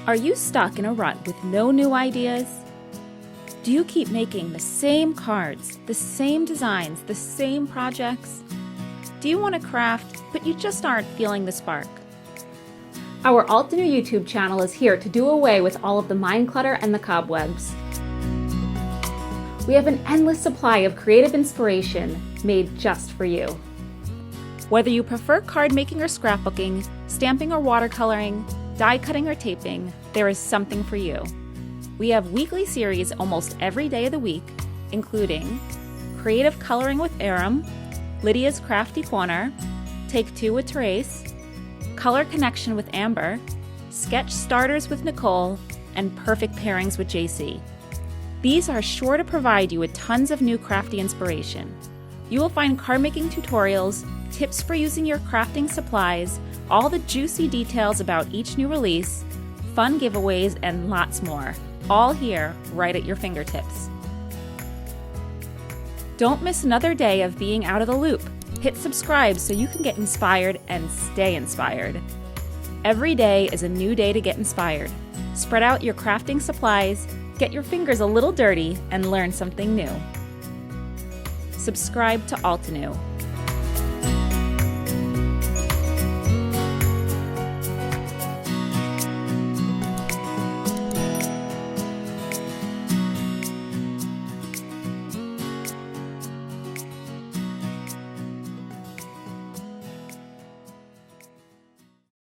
Are you stuck in a rut with no new ideas? Do you keep making the same cards, the same designs, the same projects? Do you want to craft, but you just aren't feeling the spark? Our Altenew YouTube channel is here to do away with all of the mind clutter and the cobwebs. We have an endless supply of creative inspiration made just for you. Whether you prefer card making or scrapbooking, stamping or watercoloring, die cutting or taping, there is something for you. We have weekly series almost every day of the week, including Creative Coloring with Aram, Lydia's Crafty Corner, Take Two with Therese, Color Connection with Amber, Sketch Starters with Nicole, and Perfect Pairings with JC. These are sure to provide you with tons of new crafty inspiration. You will find card making tutorials, tips for using your crafting supplies, all the juicy details about each new release, fun giveaways, and lots more, all here right at your fingertips. Don't miss another day of being out of the loop. Hit subscribe so you can get inspired and stay inspired. Every day is a new day to get inspired. Spread out your crafting supplies, get your fingers a little dirty, and learn something new. Subscribe to Altenew.